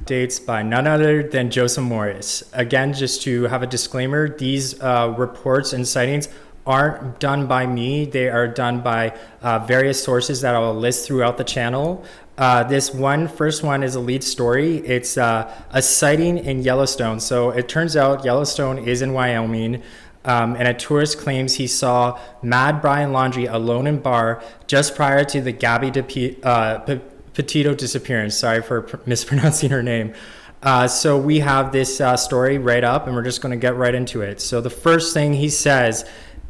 Dates by none other than Joseph Morris. Again, just to have a disclaimer, these reports and sightings aren't done by me. They are done by various sources that I'll list throughout the channel. This first one is a lead story. It's a sighting in Yellowstone. So it turns out Yellowstone is in Wyoming. And a tourist claims he saw Mad Brian Laundrie alone in bar just prior to the Gabby Petito disappearance. Sorry for mispronouncing her name. So we have this story right up, and we're just going to get right into it. So the first thing he says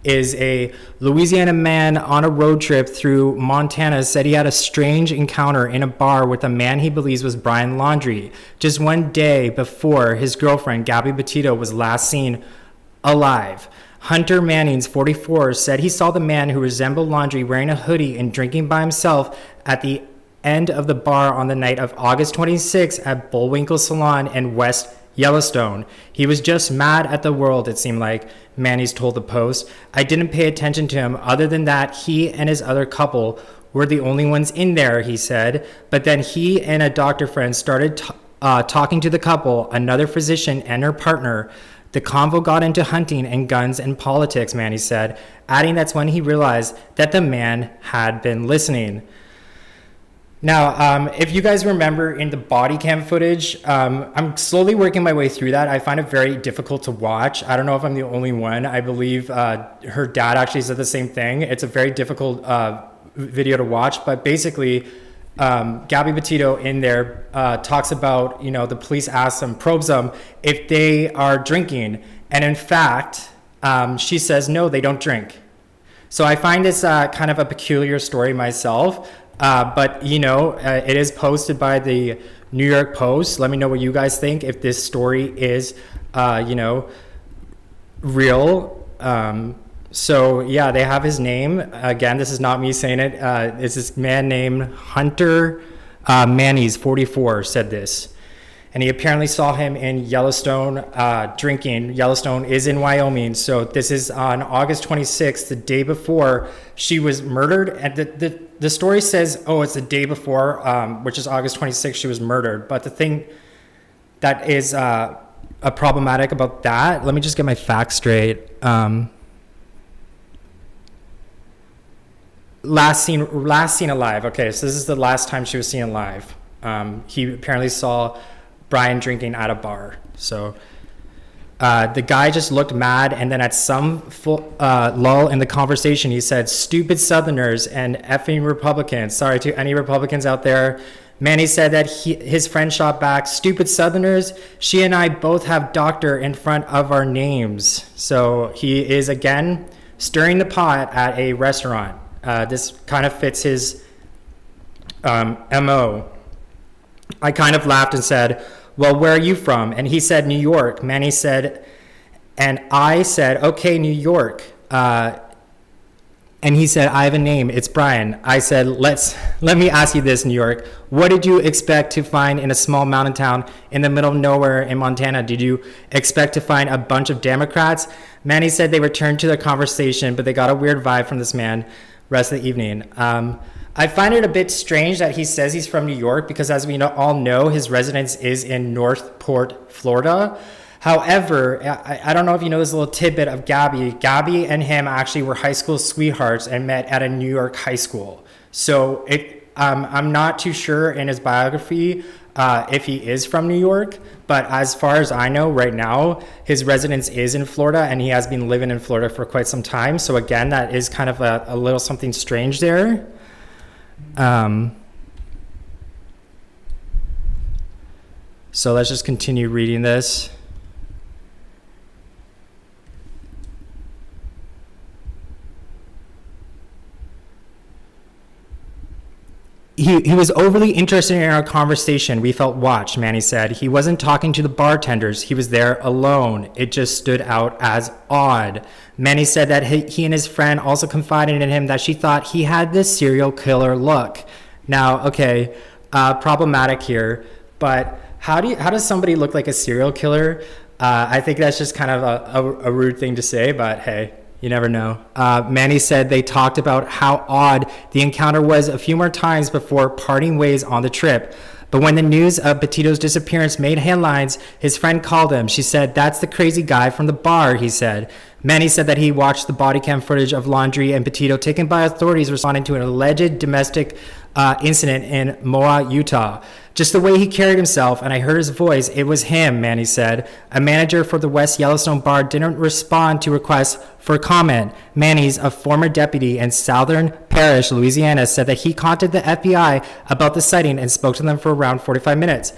is a Louisiana man on a road trip through Montana said he had a strange encounter in a bar with a man he believes was Brian Laundrie just one day before his girlfriend Gabby Petito was last seen alive. Hunter Mannies, 44, said he saw the man who resembled Laundrie wearing a hoodie and drinking by himself at the end of the bar on the night of August 26 at Bullwinkle Saloon in West Yellowstone. He was just mad at the world, it seemed like, Mannies told the Post. I didn't pay attention to him other than that he and his other couple were the only ones in there, he said. But then he and a doctor friend started talking to the couple, another physician and her partner. The convo got into hunting and guns and politics, Mannies said, adding that's when he realized that the man had been listening. Now, if you guys remember in the body cam footage, I'm slowly working my way through that. I find it very difficult to watch. I don't know if I'm the only one. I believe her dad actually said the same thing. It's a very difficult video to watch, but basically, Gabby Petito in there talks about, the police asks them, probes them if they are drinking. And in fact, she says, no, they don't drink. So I find this kind of a peculiar story myself. But it is posted by the New York Post. Let me know what you guys think, if this story is, real. So yeah, they have his name. Again, this is not me saying it. It's this man named Hunter Mannies, 44, said this. And he apparently saw him in Yellowstone drinking. Yellowstone is in Wyoming. So this is on August 26th, the day before she was murdered. And the story says, it's the day before, which is August 26th, she was murdered. But the thing that is problematic about that, let me just get my facts straight. Last seen alive. Okay, so this is the last time she was seen alive. He apparently saw Brian drinking at a bar. So the guy just looked mad, and then at some lull in the conversation, he said, stupid Southerners and effing Republicans. Sorry to any Republicans out there. Manny said that his friend shot back, stupid Southerners, she and I both have doctor in front of our names. So he is, again, stirring the pot at a restaurant. This kind of fits his MO. I kind of laughed and said, well, where are you from? And he said, New York. Manny said, and I said, okay, New York. And he said, I have a name. It's Brian. I said, let me ask you this, New York. What did you expect to find in a small mountain town in the middle of nowhere in Montana? Did you expect to find a bunch of Democrats? Manny said they returned to their conversation, but they got a weird vibe from this man rest of the evening. I find it a bit strange that he says he's from New York because, as we all know, his residence is in Northport, Florida. However, I don't know if you know this little tidbit of Gabby. Gabby and him actually were high school sweethearts and met at a New York high school. So I'm not too sure in his biography if he is from New York. But as far as I know right now, his residence is in Florida, and he has been living in Florida for quite some time. So again, that is kind of a little something strange there. So let's just continue reading this. He was overly interested in our conversation. We felt watched, Manny said. He wasn't talking to the bartenders. He was there alone. It just stood out as odd. Manny said that he and his friend also confided in him that she thought he had this serial killer look. Now, okay, problematic here, but how does somebody look like a serial killer? I think that's just kind of a rude thing to say, but hey, You never know. Manny said they talked about how odd the encounter was a few more times before parting ways on the trip. But when the news of Petito's disappearance made headlines, his friend called him. She said, "That's the crazy guy from the bar," he said. Manny said that he watched the body cam footage of Laundrie and Petito taken by authorities responding to an alleged domestic incident in Moa, Utah. Just the way he carried himself, and I heard his voice, it was him, Manny said. A manager for the West Yellowstone bar didn't respond to requests for comment. Mannies, a former deputy in Southern Parish, Louisiana, said that he contacted the FBI about the sighting and spoke to them for around 45 minutes.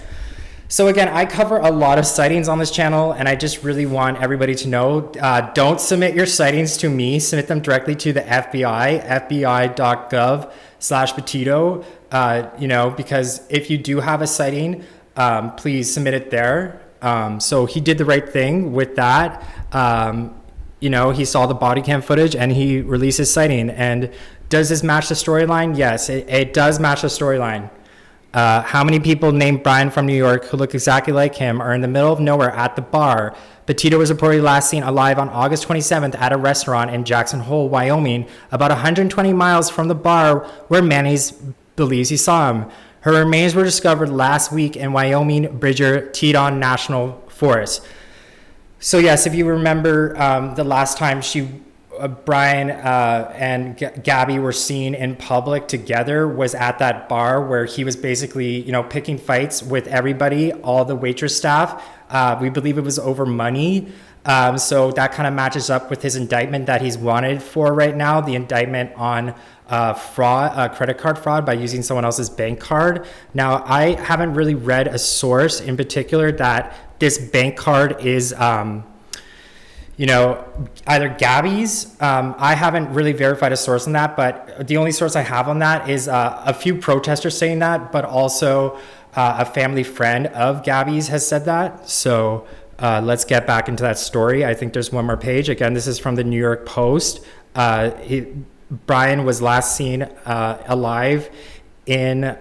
So again, I cover a lot of sightings on this channel, and I just really want everybody to know, don't submit your sightings to me. Submit them directly to the FBI, fbi.gov/Petito, because if you do have a sighting, please submit it there. So he did the right thing with that. He saw the body cam footage and he released his sighting. And does this match the storyline? Yes, it does match the storyline. How many people named Brian from New York who look exactly like him are in the middle of nowhere at the bar? Petito was reportedly last seen alive on August 27th at a restaurant in Jackson Hole, Wyoming, about 120 miles from the bar where Mannies believes he saw him. Her remains were discovered last week in Wyoming Bridger Teton National Forest. So yes, if you remember the last time Brian and Gabby were seen in public together was at that bar where he was basically, picking fights with everybody, all the waitress staff. We believe it was over money. So that kind of matches up with his indictment that he's wanted for right now, the indictment on fraud, credit card fraud by using someone else's bank card. Now, I haven't really read a source in particular that this bank card is either Gabby's. I haven't really verified a source on that, but the only source I have on that is a few protesters saying that, but also a family friend of Gabby's has said that. So let's get back into that story. I think there's one more page. Again, this is from the New York Post. Brian was last seen alive in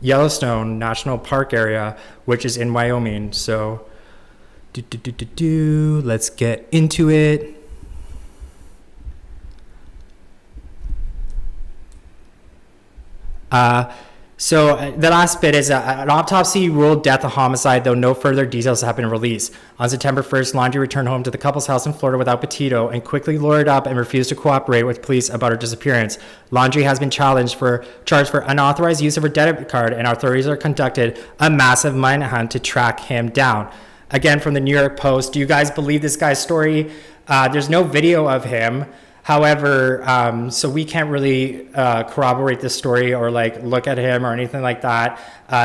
Yellowstone National Park area, which is in Wyoming. So let's get into it. So the last bit is an autopsy ruled death a homicide, though no further details have been released. On September 1st, Laundrie returned home to the couple's house in Florida without Petito and quickly lured up and refused to cooperate with police about her disappearance. Laundrie has been charged for unauthorized use of her debit card, and authorities are conducted a massive manhunt to track him down. Again, from the New York Post, do you guys believe this guy's story? There's no video of him. However, so we can't really corroborate this story or look at him or anything like that.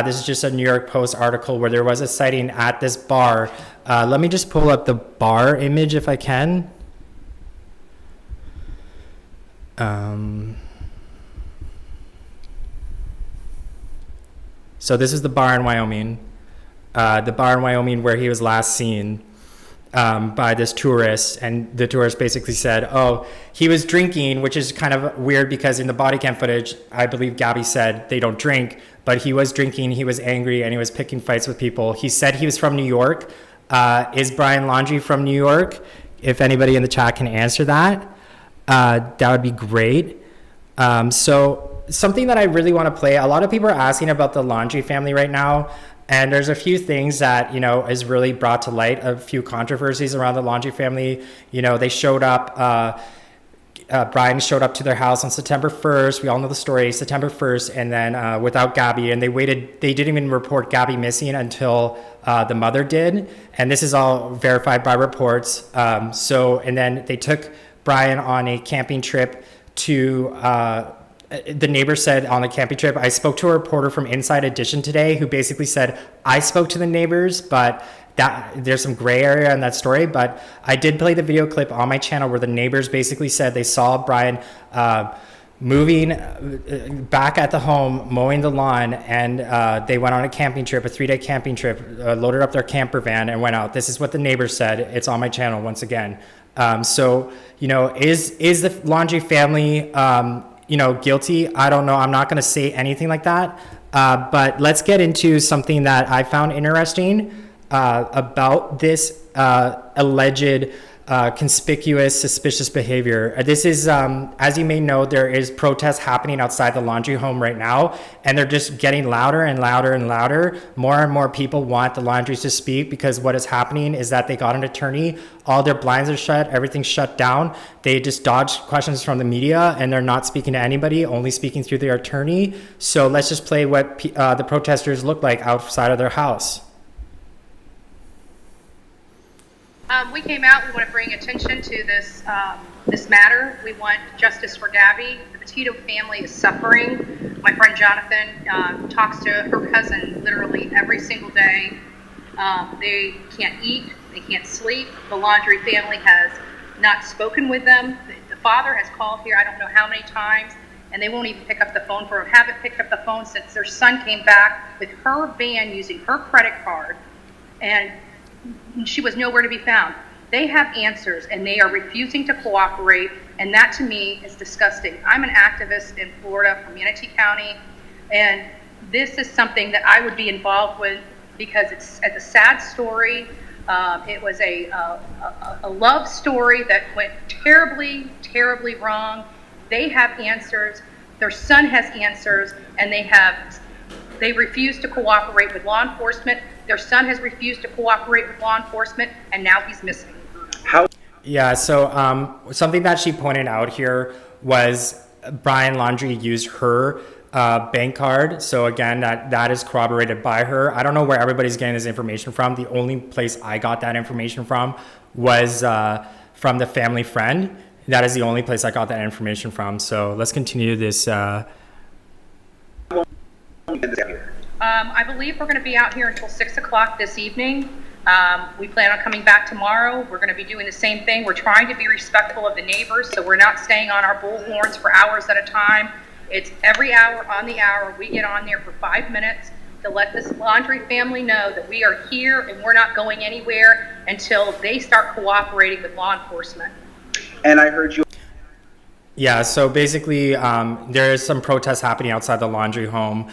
This is just a New York Post article where there was a sighting at this bar. Let me just pull up the bar image if I can. So this is the bar in Wyoming. The bar in Wyoming where he was last seen by this tourist, and the tourist basically said, oh, he was drinking, which is kind of weird because in the body cam footage, I believe Gabby said they don't drink, but he was drinking, he was angry, and he was picking fights with people. He said he was from New York. Is Brian Laundrie from New York? If anybody in the chat can answer that, that would be great. So something that I really want to play, a lot of people are asking about the Laundrie family right now. And there's a few things that, is really brought to light, a few controversies around the Laundrie family. They showed up, Brian showed up to their house on September 1st. We all know the story, September 1st, and then without Gabby. And they didn't even report Gabby missing until the mother did. And this is all verified by reports. And then they took Brian on a camping trip to, the neighbor said on the camping trip, I spoke to a reporter from Inside Edition today who basically said, I spoke to the neighbors, but there's some gray area in that story. But I did play the video clip on my channel where the neighbors basically said they saw Brian moving back at the home, mowing the lawn, and they went on a camping trip, a 3-day camping trip, loaded up their camper van and went out. This is what the neighbors said. It's on my channel once again. Is the Laundrie family guilty? I don't know. I'm not going to say anything like that. But let's get into something that I found interesting about this alleged conspicuous, suspicious behavior. This is, as you may know, there is protests happening outside the Laundrie home right now, and they're just getting louder and louder and louder. More and more people want the Laundries to speak, because what is happening is that they got an attorney, all their blinds are shut, everything's shut down. They just dodge questions from the media, and they're not speaking to anybody, only speaking through their attorney. So let's just play what the protesters look like outside of their house. We came out, we want to bring attention to this this matter. We want justice for Gabby. The Petito family is suffering. My friend Jonathan talks to her cousin literally every single day. They can't eat, they can't sleep. The Laundrie family has not spoken with them. The father has called here I don't know how many times, and they won't even pick up the phone for him. Haven't picked up the phone since their son came back with her van using her credit card, and she was nowhere to be found. They have answers, and they are refusing to cooperate, and that to me is disgusting. I'm an activist in Florida from Manatee County, and this is something that I would be involved with because it's a sad story. It was a love story that went terribly, terribly wrong. They have answers. Their son has answers, and they refuse to cooperate with law enforcement. Their son has refused to cooperate with law enforcement, and now he's missing. Yeah, so something that she pointed out here was Brian Laundrie used her bank card. So again, that is corroborated by her. I don't know where everybody's getting this information from. The only place I got that information from was from the family friend. That is the only place I got that information from. So let's continue this. I believe we're going to be out here until 6 o'clock this evening. We plan on coming back tomorrow. We're going to be doing the same thing. We're trying to be respectful of the neighbors, so we're not staying on our bullhorns for hours at a time. It's every hour on the hour. We get on there for 5 minutes to let this Laundrie family know that we are here and we're not going anywhere until they start cooperating with law enforcement. And I heard you. Yeah, so basically there is some protests happening outside the Laundrie home.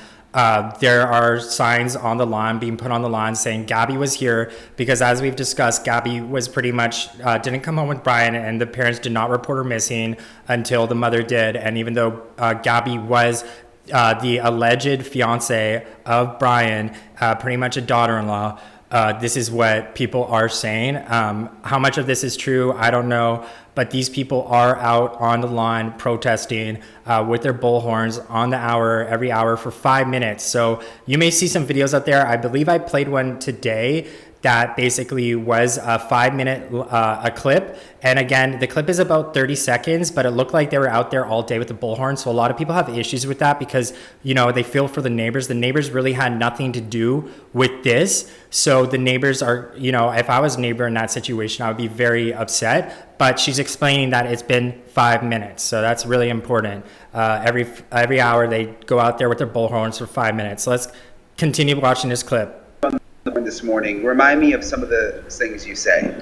There are signs on the lawn being put on the lawn saying Gabby was here, because as we've discussed, Gabby was pretty much didn't come home with Brian, and the parents did not report her missing until the mother did. And even though Gabby was the alleged fiance of Brian, pretty much a daughter-in-law, this is what people are saying. How much of this is true, I don't know. But these people are out on the lawn protesting with their bullhorns on the hour, every hour for 5 minutes. So you may see some videos out there. I believe I played one today that basically was a 5-minute a clip. And again, the clip is about 30 seconds, but it looked like they were out there all day with the bullhorn. So a lot of people have issues with that because, you know, they feel for the neighbors. The neighbors really had nothing to do with this. So the neighbors are, you know, if I was a neighbor in that situation, I would be very upset. But she's explaining that it's been 5 minutes. So that's really important. Every hour they go out there with their bullhorns for 5 minutes. So let's continue watching this clip. This morning, remind me of some of the things you say.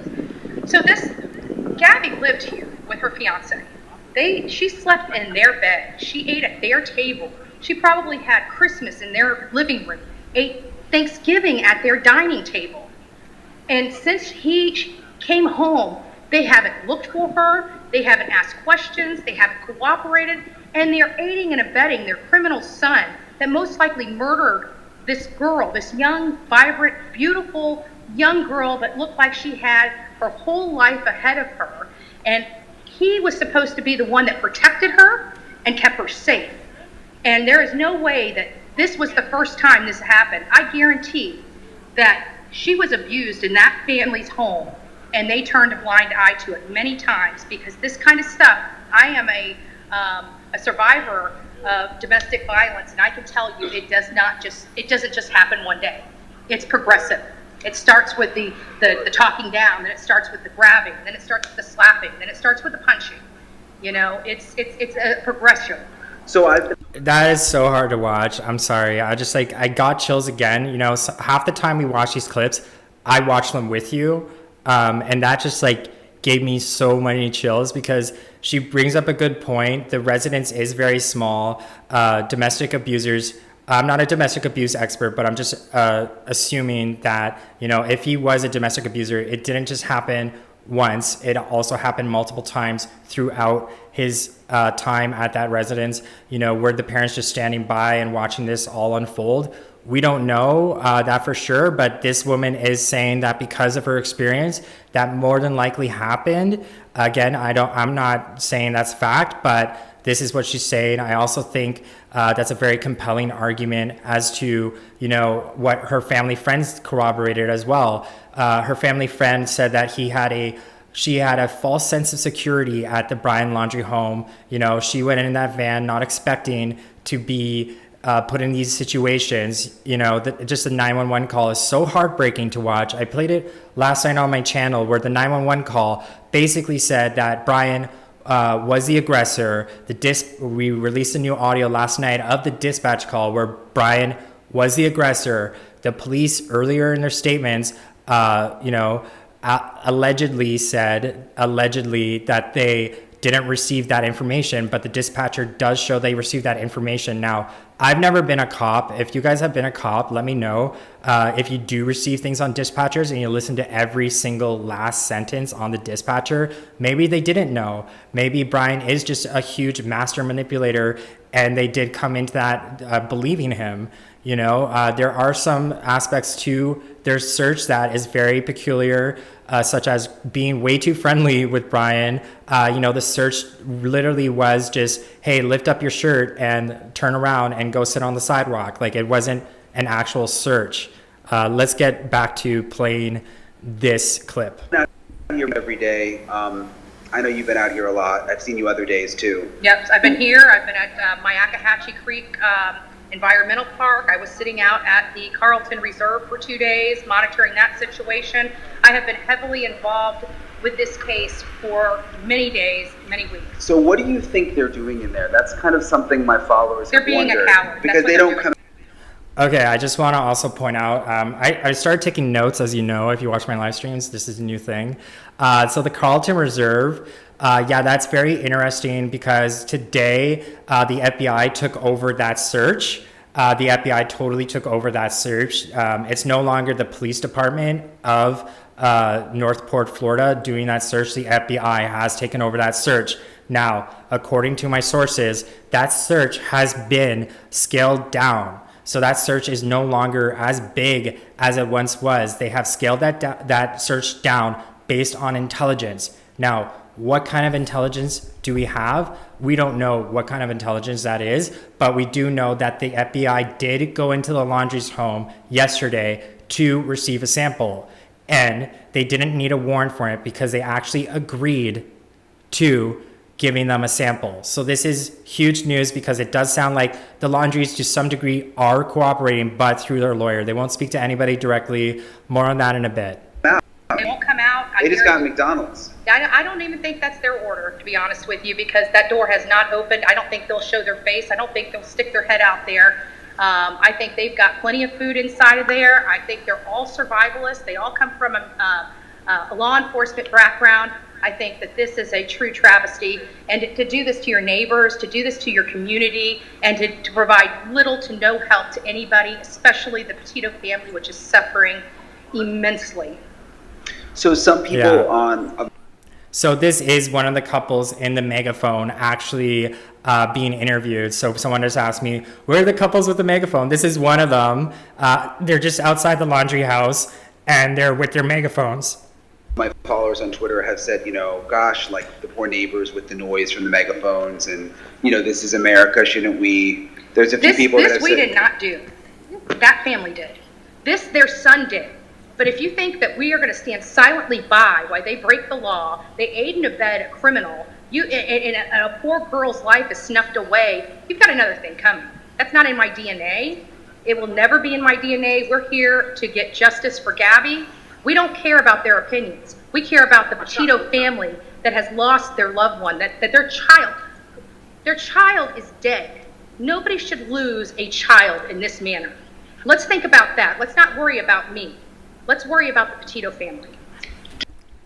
So Gabby lived here with her fiance. She slept in their bed. She ate at their table. She probably had Christmas in their living room, ate Thanksgiving at their dining table. And since he came home, they haven't looked for her. They haven't asked questions. They haven't cooperated. And they're aiding and abetting their criminal son that most likely murdered this girl, this young, vibrant, beautiful young girl that looked like she had her whole life ahead of her. And he was supposed to be the one that protected her and kept her safe. And there is no way that this was the first time this happened. I guarantee that she was abused in that family's home, and they turned a blind eye to it many times, because this kind of stuff, I am a survivor of domestic violence, and I can tell you it doesn't just happen one day. It's progressive. It starts with the talking down, then it starts with the grabbing, then it starts with the slapping, then it starts with the punching. You know, it's a progression. So that is so hard to watch. I'm sorry. I got chills again. You know, half the time we watch these clips, I watch them with you, and that just gave me so many chills, because she brings up a good point. The residence is very small. Domestic abusers, I'm not a domestic abuse expert, but I'm just assuming that, you know, if he was a domestic abuser, it didn't just happen once. It also happened multiple times throughout his time at that residence. Were the parents just standing by and watching this all unfold? We don't know that for sure, but this woman is saying that because of her experience, that more than likely happened. Again, I'm not saying that's fact, but this is what she's saying. I also think that's a very compelling argument as to, what her family friends corroborated as well. Her family friend said that she had a false sense of security at the Brian Laundrie home. She went in that van not expecting to be put in these situations. Just the 911 call is so heartbreaking to watch. I played it last night on my channel, where the 911 call basically said that Brian was the aggressor. We released a new audio last night of the dispatch call where Brian was the aggressor. The police earlier in their statements, allegedly said that they didn't receive that information, but the dispatcher does show they received that information. Now, I've never been a cop. If you guys have been a cop, let me know. If you do receive things on dispatchers and you listen to every single last sentence on the dispatcher, maybe they didn't know. Maybe Brian is just a huge master manipulator and they did come into that believing him. There are some aspects to their search that is very peculiar, such as being way too friendly with Brian. The search literally was just, hey, lift up your shirt and turn around and go sit on the sidewalk. Like, it wasn't an actual search. Let's get back to playing this clip. Out here every day. I know you've been out here a lot. I've seen you other days too. Yep, I've been here. I've been at Myakkahatchee Creek Environmental Park. I was sitting out at the Carlton Reserve for 2 days, monitoring that situation. I have been heavily involved with this case for many days, many weeks. So what do you think they're doing in there? That's kind of something my followers They're being wondered, a coward. because they don't come. Okay, I just want to also point out, I started taking notes, as you know, if you watch my live streams. This is a new thing. So the Carlton Reserve, that's very interesting because today the FBI took over that search. The FBI totally took over that search. It's no longer the police department of Northport, Florida doing that search. The FBI has taken over that search. Now, according to my sources, that search has been scaled down. So that search is no longer as big as it once was. They have scaled that search down based on intelligence. Now, what kind of intelligence do we have? We don't know what kind of intelligence that is, but we do know that the FBI did go into the Laundrie's home yesterday to receive a sample. And they didn't need a warrant for it because they actually agreed to giving them a sample. So this is huge news because it does sound like the Laundries to some degree are cooperating, but through their lawyer. They won't speak to anybody directly. More on that in a bit. They won't come out. They just got McDonald's. I don't even think that's their order, to be honest with you, because that door has not opened. I don't think they'll show their face. I don't think they'll stick their head out there. I think they've got plenty of food inside of there. I think they're all survivalists. They all come from a law enforcement background. I think that this is a true travesty. And to do this to your neighbors, to do this to your community, and to provide little to no help to anybody, especially the Petito family, which is suffering immensely. So some people on... So this is one of the couples in the megaphone actually being interviewed. So someone just asked me, where are the couples with the megaphone? This is one of them. They're just outside the laundry house and they're with their megaphones. My followers on Twitter have said, gosh, like the poor neighbors with the noise from the megaphones and, this is America, shouldn't we? There's a few people that have said... This we did not do. That family did. This their son did. But if you think that we are going to stand silently by while they break the law, they aid and abet a criminal, and a poor girl's life is snuffed away, you've got another thing coming. That's not in my DNA. It will never be in my DNA. We're here to get justice for Gabby. We don't care about their opinions. We care about the Petito family that has lost their loved one, that their child is dead. Nobody should lose a child in this manner. Let's think about that. Let's not worry about me. Let's worry about the Petito family.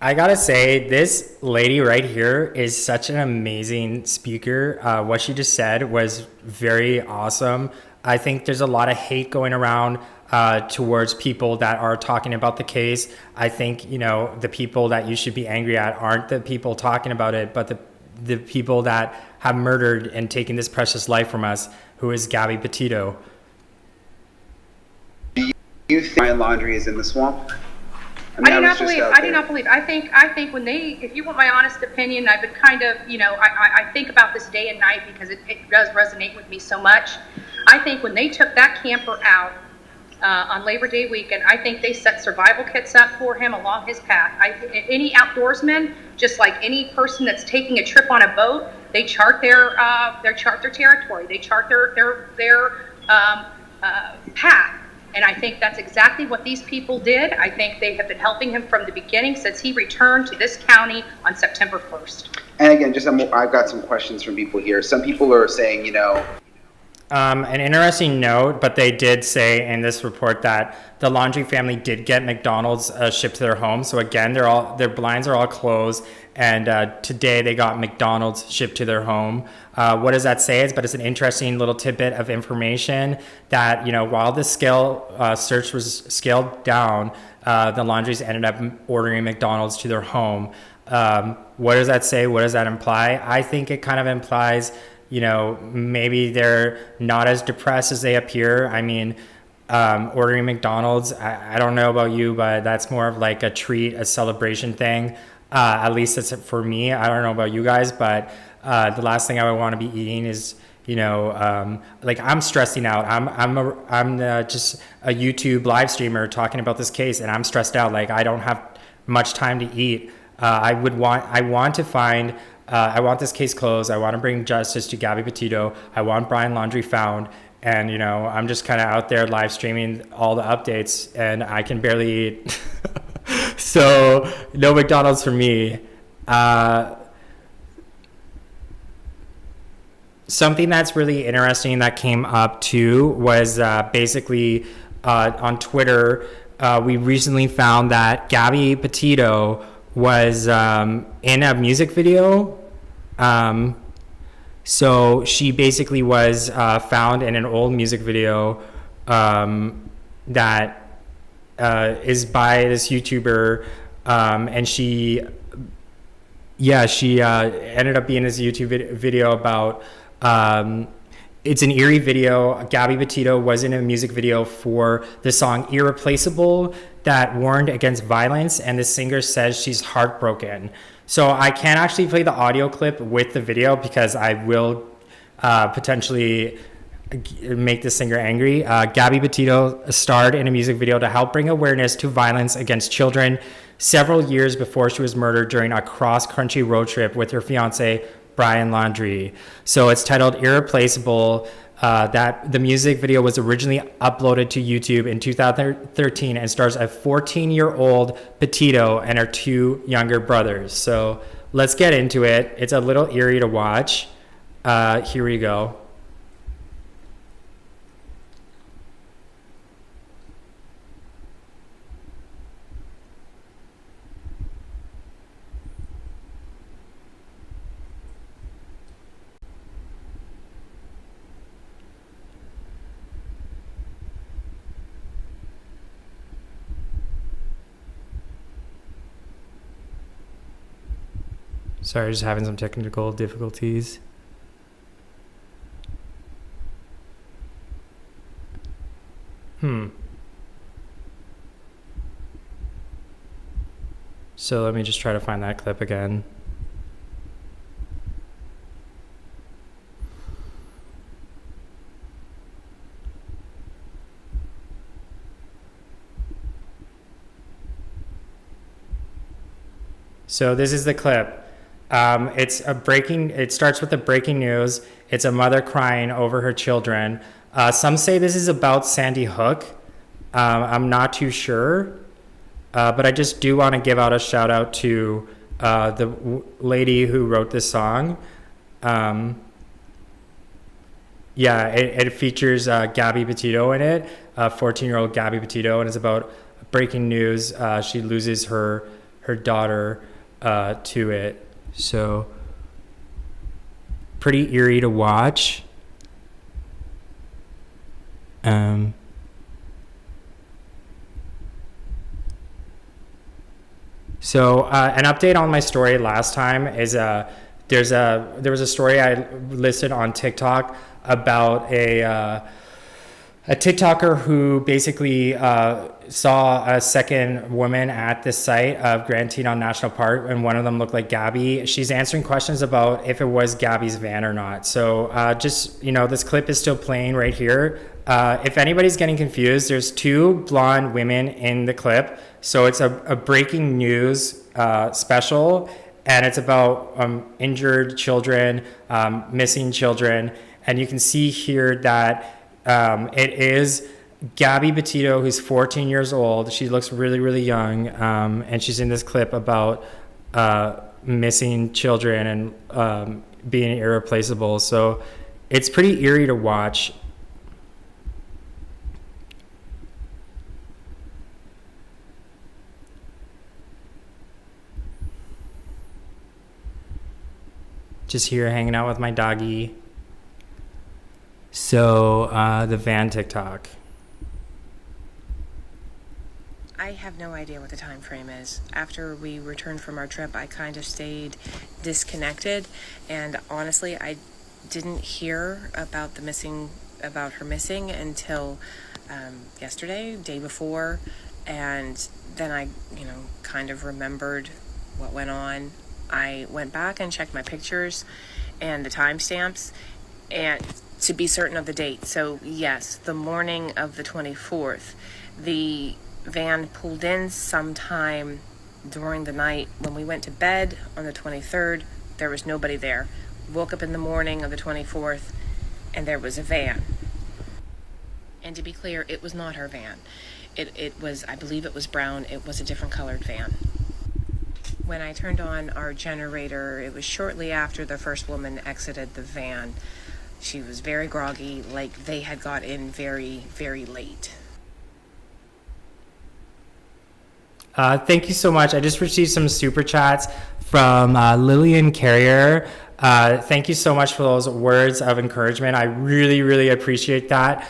I gotta say, this lady right here is such an amazing speaker. What she just said was very awesome. I think there's a lot of hate going around towards people that are talking about the case. I think, the people that you should be angry at aren't the people talking about it, but the people that have murdered and taken this precious life from us, who is Gabby Petito. Do you think Brian Laundrie is in the swamp? I do not believe. I think when if you want my honest opinion, I've been kind of, I think about this day and night because it does resonate with me so much. I think when they took that camper out on Labor Day weekend, I think they set survival kits up for him along his path. Any outdoorsman, just like any person that's taking a trip on a boat, they chart their territory. They chart their path. And I think that's exactly what these people did. I think they have been helping him from the beginning since he returned to this county on September 1st. And again, I've got some questions from people here. Some people are saying, an interesting note, but they did say in this report that the Laundrie family did get McDonald's shipped to their home. So again, their blinds are all closed, and today they got McDonald's shipped to their home. What does that say? But it's an interesting little tidbit of information that, while the search was scaled down, the Laundries ended up ordering McDonald's to their home. What does that say? What does that imply? I think it kind of implies, maybe they're not as depressed as they appear. I mean, ordering McDonald's, I don't know about you, but that's more of like a treat, a celebration thing. At least it's for me. I don't know about you guys, but the last thing I would want to be eating is, like I'm stressing out. I'm just a YouTube live streamer talking about this case, and I'm stressed out. Like I don't have much time to eat. I want this case closed. I want to bring justice to Gabby Petito. I want Brian Laundrie found. And, I'm just kind of out there live streaming all the updates, and I can barely eat. So no McDonald's for me. Something that's really interesting that came up too was basically on Twitter, we recently found that Gabby Petito was in a music video. So she basically was found in an old music video that is by this YouTuber, and she ended up being in this YouTube video about it's an eerie video. Gabby Petito was in a music video for the song Irreplaceable that warned against violence, and the singer says she's heartbroken. So I can't actually play the audio clip with the video because I will potentially make the singer angry. Gabby Petito starred in a music video to help bring awareness to violence against children several years before she was murdered during a cross-country road trip with her fiance, Brian Laundrie. So it's titled Irreplaceable. That the music video was originally uploaded to YouTube in 2013 and stars a 14-year-old Petito and her two younger brothers. So let's get into it. It's a little eerie to watch. Here we go. Sorry, just having some technical difficulties. So let me just try to find that clip again. So this is the clip. It starts with the breaking news. It's a mother crying over her children. Some say this is about Sandy Hook. I'm not too sure, but I just do want to give out a shout out to the lady who wrote this song. It features Gabby Petito in it, 14-year-old Gabby Petito, and it's about breaking news. She loses her daughter to it. So pretty eerie to watch. So an update on my story last time is there was a story I listed on TikTok about a TikToker who basically saw a second woman at the site of Grand Teton National Park, and one of them looked like Gabby. She's answering questions about if it was Gabby's van or not. So just, this clip is still playing right here. If anybody's getting confused, there's two blonde women in the clip. So it's a breaking news special, and it's about injured children, missing children. And you can see here that it is Gabby Petito, who's 14 years old. She looks really, really young, and she's in this clip about missing children and being irreplaceable. So it's pretty eerie to watch. Just here hanging out with my doggy. So the van TikTok. I have no idea what the time frame is. After we returned from our trip, I kind of stayed disconnected, and honestly, I didn't hear about her missing until yesterday, day before, and then I, kind of remembered what went on. I went back and checked my pictures and the timestamps, and to be certain of the date. So yes, the morning of the 24th, the van pulled in sometime during the night. When we went to bed on the 23rd, there was nobody there. Woke up in the morning of the 24th, and there was a van. And to be clear, it was not her van. It was, I believe it was brown. It was a different colored van. When I turned on our generator, it was shortly after the first woman exited the van. She was very groggy, like they had got in very, very late. Thank you so much. I just received some super chats from Lillian Carrier. Thank you so much for those words of encouragement. I really, really appreciate that.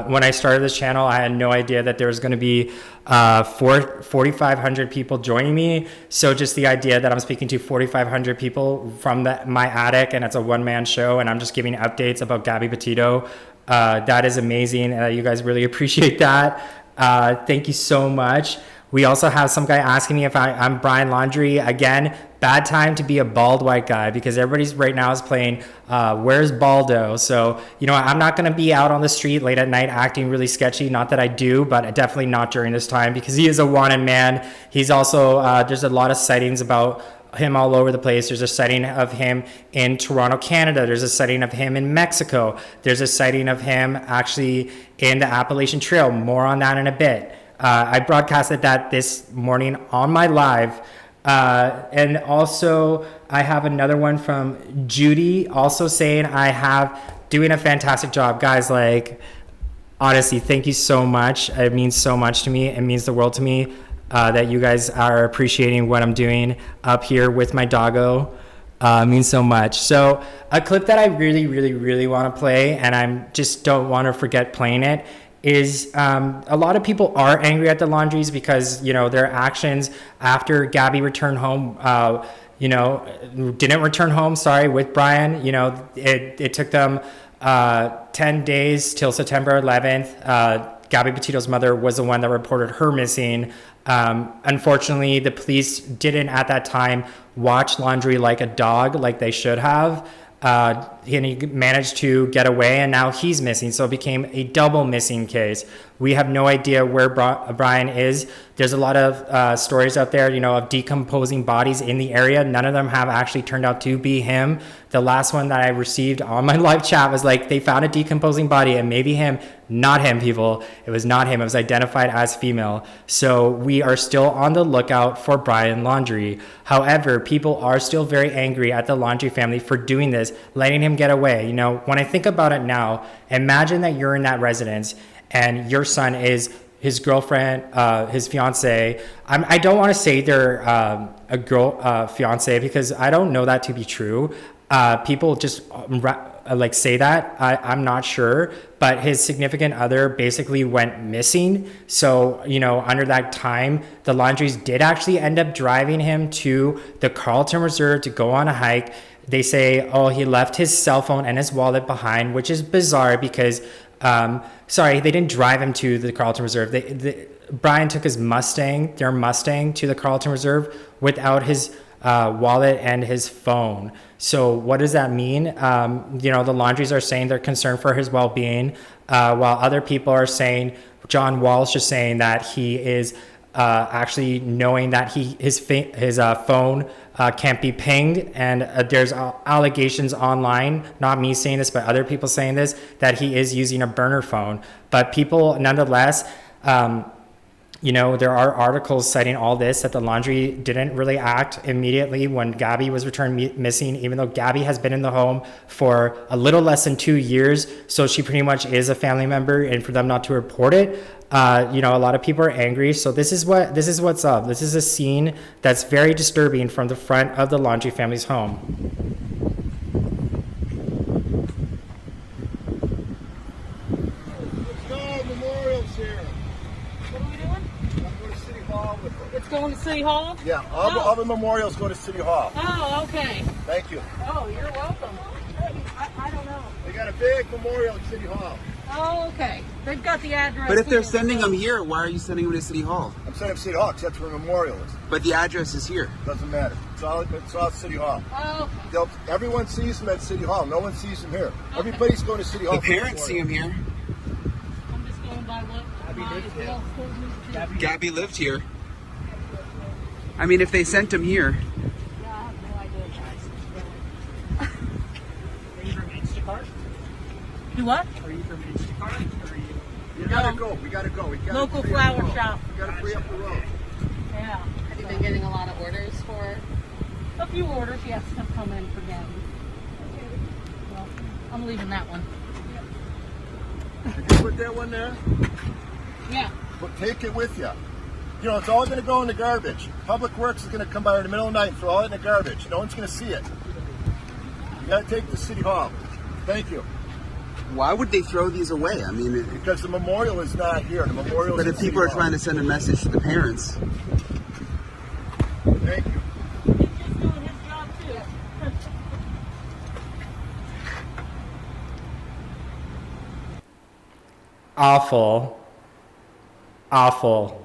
When I started this channel, I had no idea that there was going to be 4,500 people joining me. So just the idea that I'm speaking to 4,500 people from my attic, and it's a one-man show, and I'm just giving updates about Gabby Petito, that is amazing. You guys really appreciate that. Thank you so much. We also have some guy asking me if I'm Brian Laundrie. Again, bad time to be a bald white guy, because everybody's right now is playing Where's Baldo? So, I'm not going to be out on the street late at night acting really sketchy. Not that I do, but definitely not during this time, because he is a wanted man. He's also, there's a lot of sightings about him all over the place. There's a sighting of him in Toronto, Canada. There's a sighting of him in Mexico. There's a sighting of him actually in the Appalachian Trail. More on that in a bit. I broadcasted that this morning on my live. And also I have another one from Judy also saying doing a fantastic job. Guys, honestly, thank you so much. It means so much to me. It means the world to me that you guys are appreciating what I'm doing up here with my doggo. It means so much. So a clip that I really, really, really want to play, and I just don't want to forget playing it, is a lot of people are angry at the Laundries because, their actions after Gabby returned home, didn't return home, with Brian. It took them 10 days till September 11th. Gabby Petito's mother was the one that reported her missing. Unfortunately, the police didn't at that time watch Laundrie like a dog, like they should have. And he managed to get away, and now he's missing. So it became a double missing case. We have no idea where Brian is. There's a lot of stories out there, of decomposing bodies in the area. None of them have actually turned out to be him. The last one that I received on my live chat was they found a decomposing body, and maybe him. Not him, people. It was not him. It was identified as female. So we are still on the lookout for Brian Laundrie. However, people are still very angry at the Laundrie family for doing this, letting him get away. When I think about it now, imagine that you're in that residence and your son is his girlfriend, his fiance. I don't want to say they're a girl fiance, because I don't know that to be true. People just like say that. I'm not sure, but his significant other basically went missing. So, you know, under that time, the Laundries did actually end up driving him to the Carlton Reserve to go on a hike. They say, oh, he left his cell phone and his wallet behind, which is bizarre because, sorry, they didn't drive him to the Carlton Reserve. Brian took his Mustang, their Mustang, to the Carlton Reserve without his wallet and his phone. So what does that mean? You know, the Laundries are saying they're concerned for his well-being, while other people are saying, John Walsh is saying that he is actually knowing that his phone can't be pinged, and there's allegations online, not me saying this, but other people saying this, that he is using a burner phone. But people, nonetheless, you know, there are articles citing all this, that the Laundrie didn't really act immediately when Gabby was returned missing, even though Gabby has been in the home for a little less than 2 years. So she pretty much is a family member, and for them not to report it, you know, a lot of people are angry. So this is what's up. This is a scene that's very disturbing from the front of the Laundrie family's home. Going to City Hall? Yeah, all the memorials go to City Hall. Oh, okay. Thank you. Oh, you're welcome. I don't know. They got a big memorial at City Hall. Oh, okay. They've got the address. But if they're here. sending them here, why are you sending them to City Hall? I'm sending them to City Hall because that's where the memorial is. But the address is here. Doesn't matter. It's all City Hall. Oh, okay. Everyone sees them at City Hall. No one sees them here. Okay. Everybody's going to City Hall. The parents see them here. I'm just going by what Gabby lived here. I mean, if they sent him here. Yeah, I have no idea, guys. Are you from Instacart? Do what? Are you from Instacart? Or are you... We gotta go. We gotta go. Local flower shop. We gotta free up the road. Yeah. Have you been getting a lot of orders for? A few orders, yes, have come in for Gabby. Well, I'm leaving that one. Did you put that one there? Yeah. But take it with you. You know, it's all going to go in the garbage. Public Works is going to come by in the middle of the night and throw it in the garbage. No one's going to see it. You got to take it to City Hall. Thank you. Why would they throw these away? I mean, because the memorial is not here. The memorial. But if people are trying to send a message to the parents. Thank you. He's just doing his job too. Awful.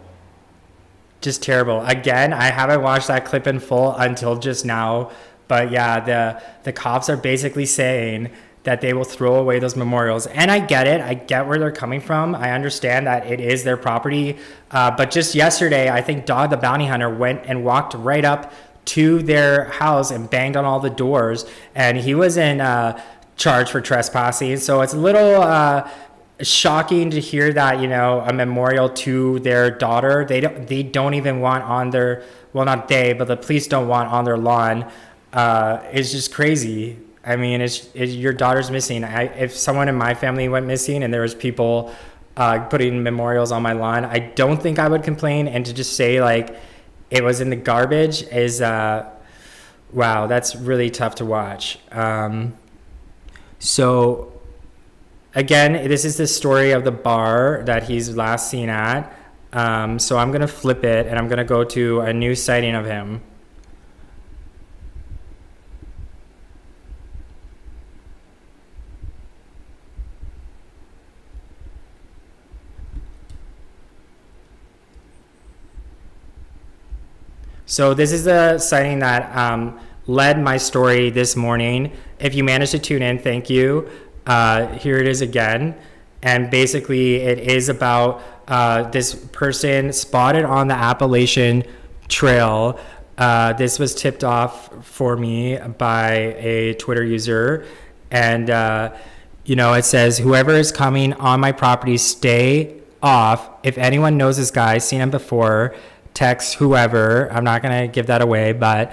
Just terrible. Again, I haven't watched that clip in full until just now, but yeah, the cops are basically saying that they will throw away those memorials. And I get it. I get where they're coming from. I understand that it is their property. But just yesterday, I think Dog the Bounty Hunter went and walked right up to their house and banged on all the doors, and he was in charge for trespassing. So it's a little shocking to hear that, you know, a memorial to their daughter, they don't even want on their, well, not they, but the police don't want on their lawn, is just crazy. I mean, it's your daughter's missing. If someone in my family went missing and there was people putting memorials on my lawn, I don't think I would complain. And to just say like it was in the garbage is wow, that's really tough to watch. So again, this is the story of the bar that he's last seen at. So I'm going to flip it and I'm going to go to a new sighting of him. So this is the sighting that led my story this morning. If you managed to tune in, thank you. Here it is again. And basically it is about this person spotted on the Appalachian Trail. This was tipped off for me by a Twitter user. And, you know, it says, whoever is coming on my property, stay off. If anyone knows this guy, seen him before, text whoever. I'm not going to give that away, but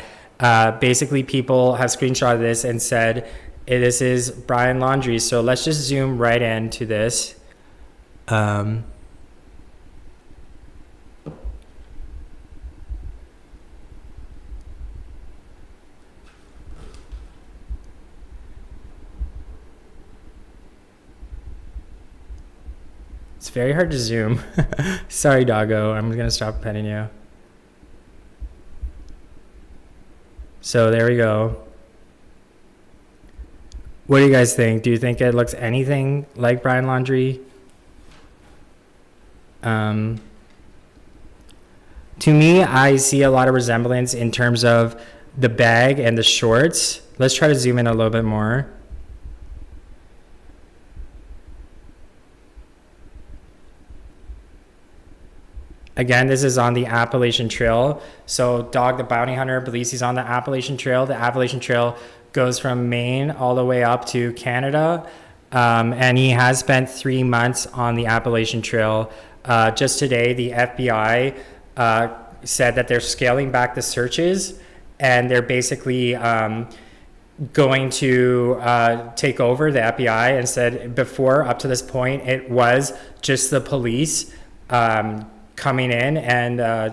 basically people have screenshotted this and said, hey, this is Brian Laundrie. So let's just zoom right into this. It's very hard to zoom. Sorry, doggo. I'm going to stop petting you. So there we go. What do you guys think? Do you think it looks anything like Brian Laundrie? To me, I see a lot of resemblance in terms of the bag and the shorts. Let's try to zoom in a little bit more. Again, this is on the Appalachian Trail. So Dog the Bounty Hunter believes he's on the Appalachian Trail. The Appalachian Trail goes from Maine all the way up to Canada. And he has spent 3 months on the Appalachian Trail. Just today, the FBI said that they're scaling back the searches, and they're basically going to take over the FBI, and said before, up to this point, it was just the police coming in, and I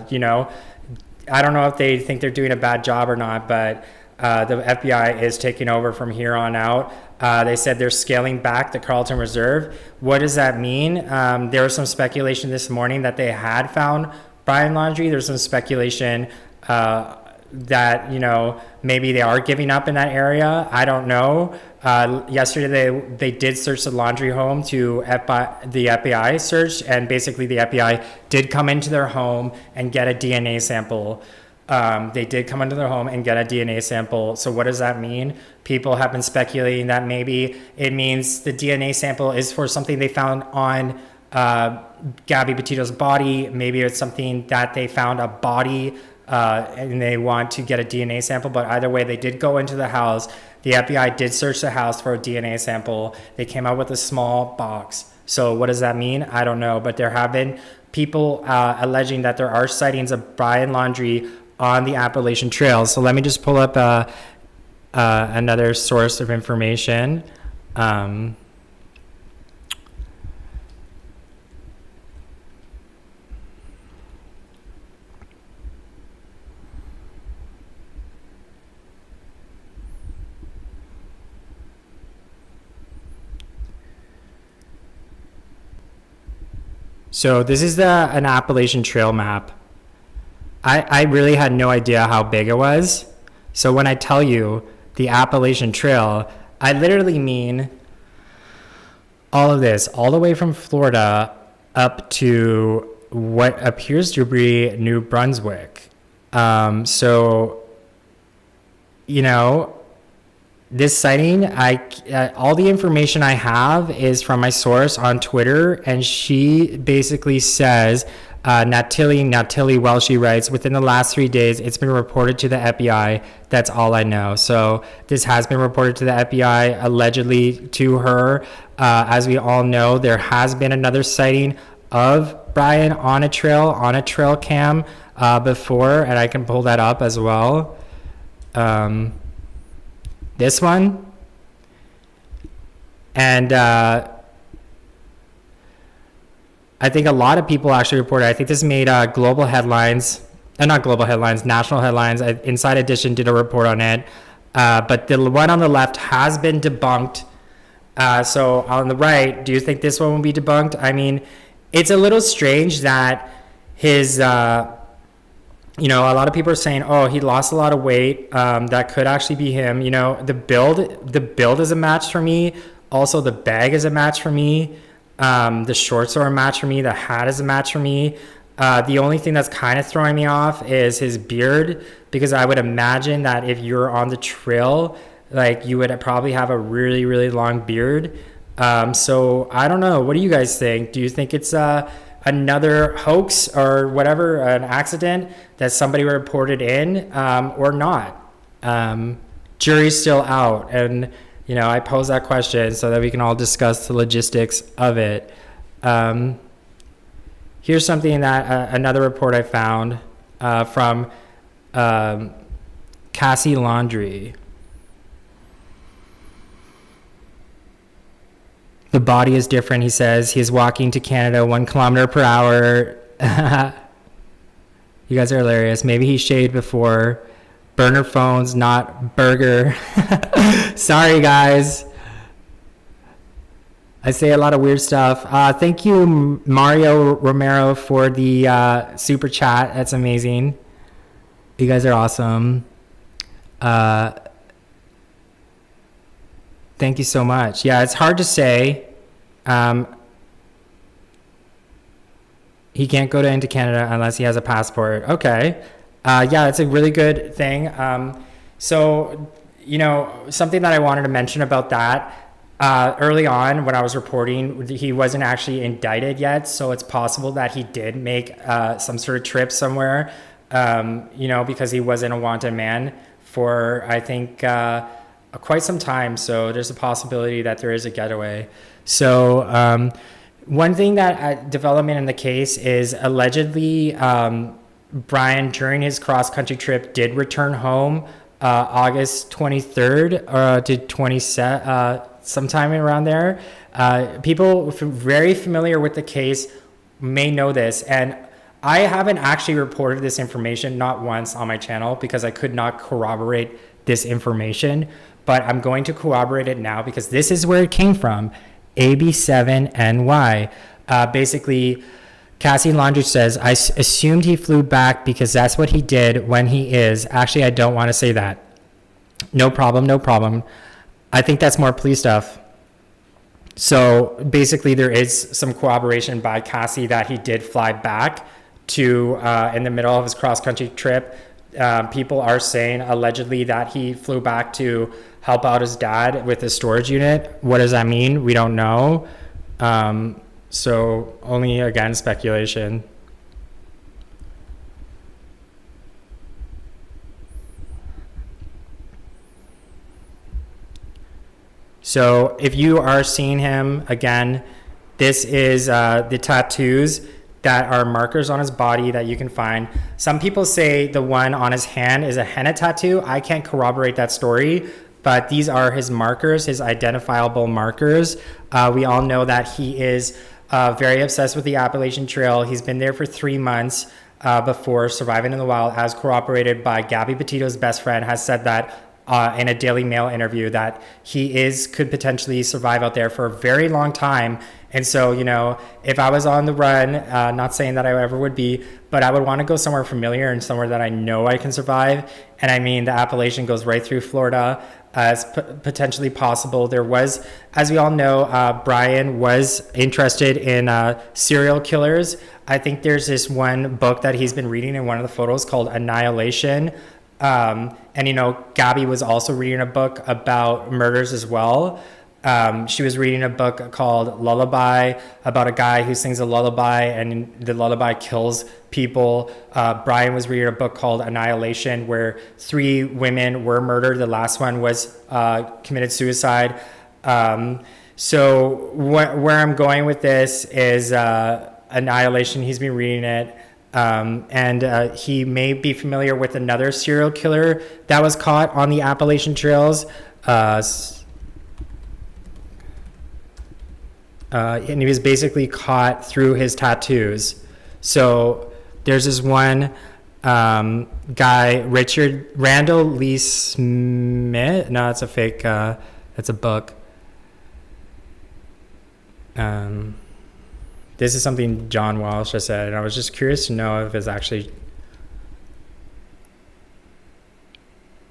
don't know if they think they're doing a bad job or not, but the FBI is taking over from here on out. They said they're scaling back the Carlton Reserve. What does that mean? There was some speculation this morning that they had found Brian Laundrie. There's some speculation that maybe they are giving up in that area. I don't know. Yesterday they did search the Laundrie home to the FBI search, and basically the FBI did come into their home and get a DNA sample. They did come into their home and get a DNA sample. So what does that mean? People have been speculating that maybe it means the DNA sample is for something they found on Gabby Petito's body. Maybe it's something that they found a body and they want to get a DNA sample. But either way, they did go into the house. The FBI did search the house for a DNA sample. They came out with a small box. So what does that mean? I don't know. But there have been people alleging that there are sightings of Brian Laundrie on the Appalachian Trail. So let me just pull up another source of information. So this is an Appalachian Trail map. I really had no idea how big it was. So when I tell you the Appalachian Trail, I literally mean all of this, all the way from Florida up to what appears to be New Brunswick. This sighting, all the information I have is from my source on Twitter, and she basically says, Natalie Welsh writes, within the last 3 days, it's been reported to the FBI. That's all I know. So this has been reported to the FBI, allegedly to her. As we all know, there has been another sighting of Brian on a trail cam before, and I can pull that up as well. This one, and I think a lot of people actually reported. I think this made global headlines, not global headlines, national headlines. Inside Edition did a report on it, but the one on the left has been debunked. So on the right, do you think this one will be debunked? I mean, it's a little strange that his a lot of people are saying, oh, he lost a lot of weight. That could actually be him. The build is a match for me. Also, the bag is a match for me. The shorts are a match for me. The hat is a match for me. The only thing that's kind of throwing me off is his beard, because I would imagine that if you're on the trail, like, you would probably have a really, really long beard. So I don't know. What do you guys think? Do you think it's another hoax or whatever, an accident that somebody reported in, or not? Jury's still out, and I pose that question so that we can all discuss the logistics of it. Here's something that another report I found from Cassie Laundrie. The body is different, he says. He is walking to Canada 1 kilometer per hour. You guys are hilarious. Maybe he shaved before. Burner phones, not burger. Sorry, guys. I say a lot of weird stuff. Thank you, Mario Romero, for the super chat. That's amazing. You guys are awesome. Thank you so much. Yeah, it's hard to say. He can't go into Canada unless he has a passport. Okay. Yeah, that's a really good thing. So, something that I wanted to mention about that, early on when I was reporting, he wasn't actually indicted yet. So it's possible that he did make some sort of trip somewhere, because he wasn't a wanted man for, I think, quite some time. So there's a possibility that there is a getaway. So one thing that development in the case is allegedly Brian, during his cross-country trip, did return home August 23rd to 27th, sometime around there. People very familiar with the case may know this, and I haven't actually reported this information, not once, on my channel because I could not corroborate this information, but I'm going to corroborate it now because this is where it came from. AB7NY. Basically, Cassie Laundrie says, I assumed he flew back because that's what he did when he is. Actually, I don't want to say that. No problem, no problem. I think that's more police stuff. So basically, there is some corroboration by Cassie that he did fly back to, in the middle of his cross-country trip. People are saying allegedly that he flew back to help out his dad with his storage unit. What does that mean? We don't know. So only, again, speculation. So if you are seeing him, again, this is the tattoos that are markers on his body that you can find. Some people say the one on his hand is a henna tattoo. I can't corroborate that story, but these are his markers, his identifiable markers. We all know that he is very obsessed with the Appalachian Trail. He's been there for 3 months before surviving in the wild, as corroborated by Gabby Petito's best friend, has said that in a Daily Mail interview that he could potentially survive out there for a very long time. And so, if I was on the run, not saying that I ever would be, but I would want to go somewhere familiar and somewhere that I know I can survive. And I mean, the Appalachian goes right through Florida. It's potentially possible. There was, as we all know, Brian was interested in serial killers. I think there's this one book that he's been reading in one of the photos called Annihilation. And Gabby was also reading a book about murders as well. She was reading a book called Lullaby about a guy who sings a lullaby and the lullaby kills people. Brian was reading a book called Annihilation where 3 women were murdered. The last one was committed suicide. So where I'm going with this is Annihilation. He's been reading it. And he may be familiar with another serial killer that was caught on the Appalachian Trails. And he was basically caught through his tattoos. So there's this one guy, Richard Randall Lee Smith. No, it's a fake. It's a book. This is something John Walsh has said, and I was just curious to know if it's actually.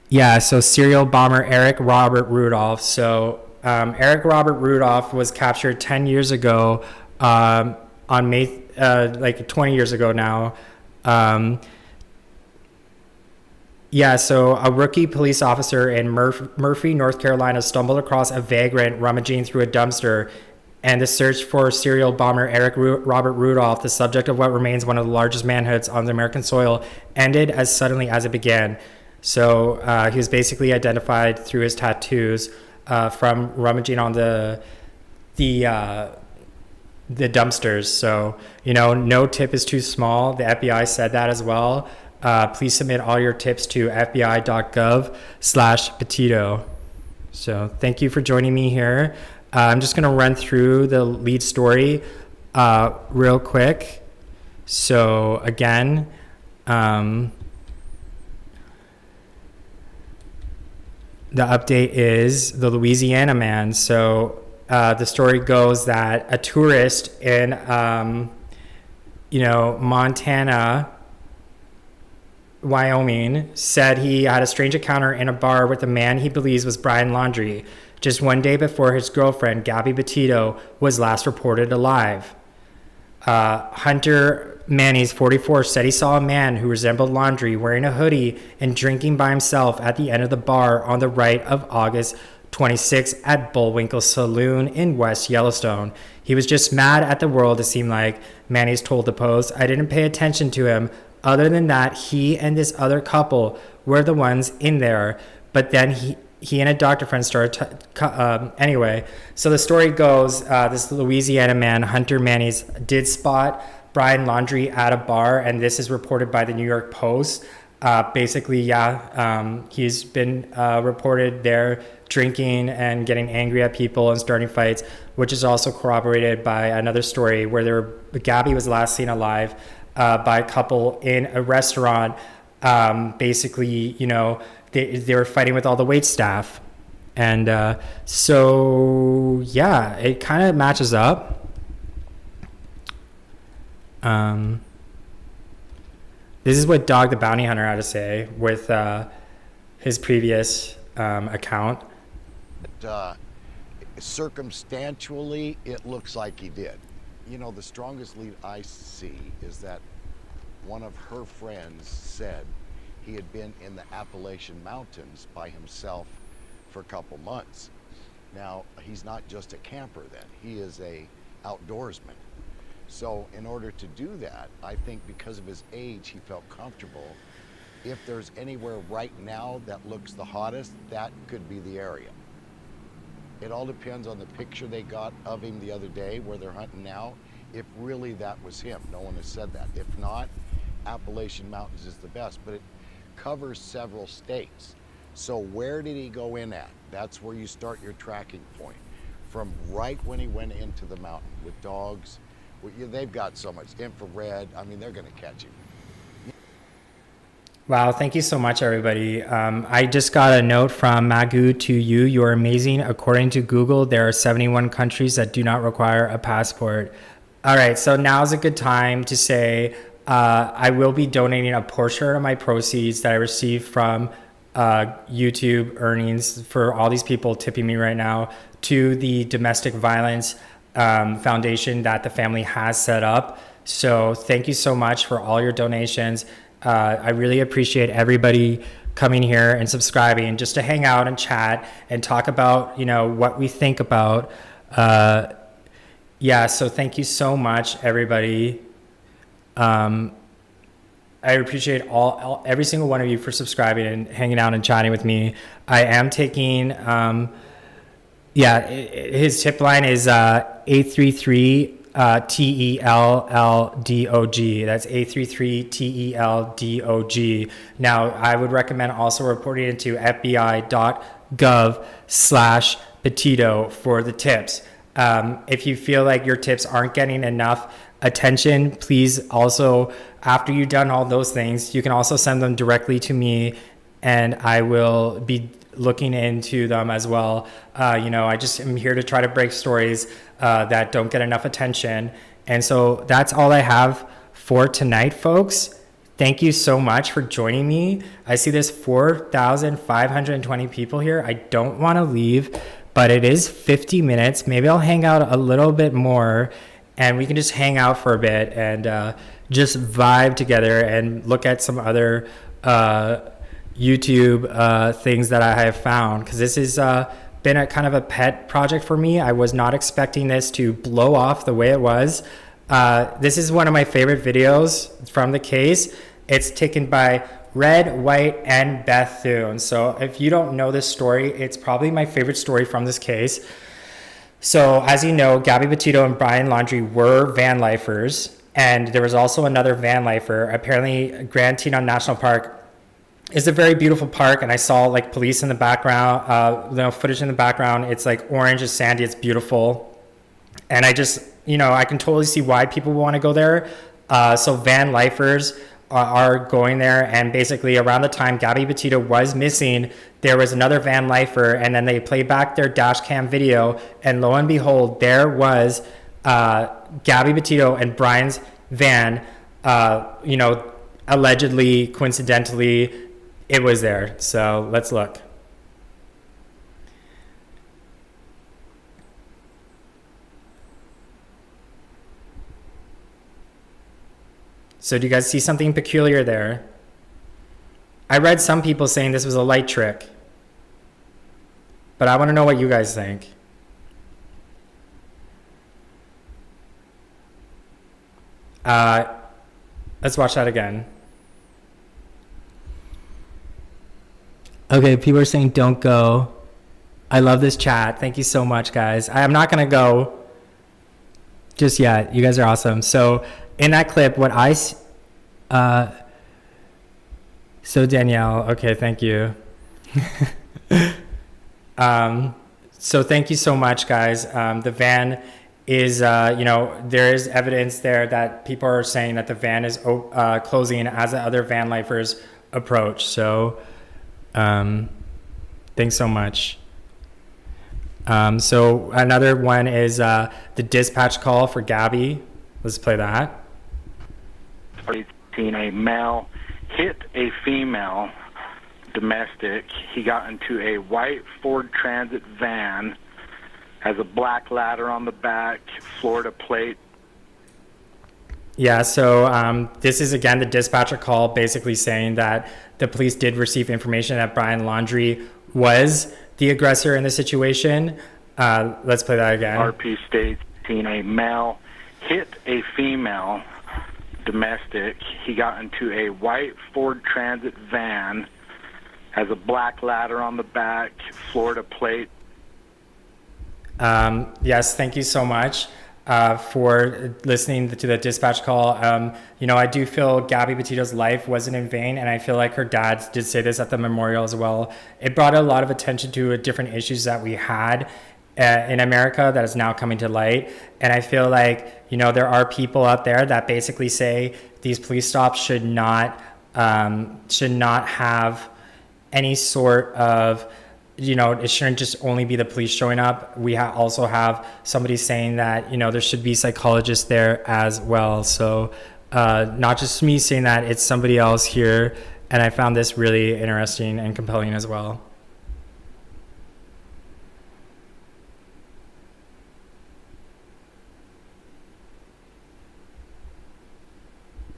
Yeah, so serial bomber Eric Robert Rudolph. So Eric Robert Rudolph was captured 10 years ago on May, 20 years ago now. So a rookie police officer in Murphy, North Carolina stumbled across a vagrant rummaging through a dumpster. And the search for serial bomber Eric Robert Rudolph, the subject of what remains one of the largest manhunts on the American soil, ended as suddenly as it began. So he was basically identified through his tattoos from rummaging on the dumpsters. So, no tip is too small. The FBI said that as well. Please submit all your tips to fbi.gov/Petito. So thank you for joining me here. I'm just going to run through the lead story real quick. So again, the update is the Louisiana man. So the story goes that a tourist in, Montana, Wyoming, said he had a strange encounter in a bar with a man he believes was Brian Laundrie, just one day before his girlfriend, Gabby Petito, was last reported alive. Hunter Mannies, 44, said he saw a man who resembled Laundrie wearing a hoodie and drinking by himself at the end of the bar on the right of August 26 at Bullwinkle Saloon in West Yellowstone. He was just mad at the world, it seemed like. Mannies told the Post, "I didn't pay attention to him. Other than that, he and this other couple were the ones in there. But then he and a doctor friend started anyway." So the story goes, this Louisiana man, Hunter Mannies, did spot Brian Laundrie at a bar, and this is reported by the New York Post. He's been reported there drinking and getting angry at people and starting fights, which is also corroborated by another story where Gabby was last seen alive by a couple in a restaurant. They were fighting with all the wait staff. And it kind of matches up. This is what Dog the Bounty Hunter had to say with his previous account. Circumstantially, it looks like he did. The strongest lead I see is that one of her friends said he had been in the Appalachian Mountains by himself for a couple months. Now, he's not just a camper then, he is a outdoorsman. So in order to do that, I think because of his age, he felt comfortable. If there's anywhere right now that looks the hottest, that could be the area. It all depends on the picture they got of him the other day where they're hunting now, if really that was him. No one has said that. If not, Appalachian Mountains is the best, but it covers several states. So where did he go in at? That's where you start your tracking point. From right when he went into the mountain with dogs. They've got so much infrared. I mean, they're going to catch him. Wow, thank you so much, everybody. I just got a note from Magu to you. You're amazing. According to Google, there are 71 countries that do not require a passport. All right, so now's a good time to say I will be donating a portion of my proceeds that I received from YouTube earnings for all these people tipping me right now to the domestic violence foundation that the family has set up. So thank you so much for all your donations. I really appreciate everybody coming here and subscribing just to hang out and chat and talk about, what we think about. So thank you so much, everybody. I appreciate every single one of you for subscribing and hanging out and chatting with me. I am taking, his tip line is 833 TELLDOG. That's 833 TELDOG. Now, I would recommend also reporting it to FBI.gov/Petito for the tips. If you feel like your tips aren't getting enough attention, please also, after you've done all those things, you can also send them directly to me and I will be looking into them as well. I just am here to try to break stories that don't get enough attention. And so that's all I have for tonight, folks. Thank you so much for joining me. I see there's 4,520 people here. I don't want to leave, but it is 50 minutes. Maybe I'll hang out a little bit more and we can just hang out for a bit and just vibe together and look at some other YouTube things that I have found, because this has been a kind of a pet project for me. I was not expecting this to blow off the way it was. This is one of my favorite videos from the case. It's taken by Red, White, and Bethune. So if you don't know this story, it's probably my favorite story from this case. So as you know, Gabby Petito and Brian Laundrie were van lifers, and there was also another van lifer. Apparently, Grand Teton National Park is a very beautiful park, and I saw like police in the background, footage in the background. It's like orange, it's sandy, it's beautiful, and I just, I can totally see why people want to go there. So van lifers are going there, and basically around the time Gabby Petito was missing, there was another van lifer, and then they played back their dash cam video, and lo and behold, there was Gabby Petito and Brian's van, allegedly, coincidentally, it was there. So let's look. So do you guys see something peculiar there? I read some people saying this was a light trick, but I want to know what you guys think. Let's watch that again. Okay, people are saying don't go. I love this chat. Thank you so much, guys. I am not going to go just yet. You guys are awesome. So in that clip, what I... so Danielle, okay, thank you. So thank you so much, guys. The van is, there is evidence there that people are saying that the van is closing as the other van lifers approach. So thanks so much. So another one is the dispatch call for Gabby. Let's play that. Seen a male hit a female domestic. He got into a white Ford Transit van, has a black ladder on the back, Florida plate. Yeah, so this is again the dispatcher call basically saying that the police did receive information that Brian Laundrie was the aggressor in the situation. Let's play that again. RP states seen a male hit a female domestic. He got into a white Ford Transit van, has a black ladder on the back, Florida plate. Yes, thank you so much for listening to the dispatch call. I do feel Gabby Petito's life wasn't in vain, and I feel like her dad did say this at the memorial as well. It brought a lot of attention to different issues that we had in America that is now coming to light. And I feel like, there are people out there that basically say these police stops should not have any sort of, it shouldn't just only be the police showing up. We also have somebody saying that, there should be psychologists there as well. So not just me saying that, it's somebody else here. And I found this really interesting and compelling as well.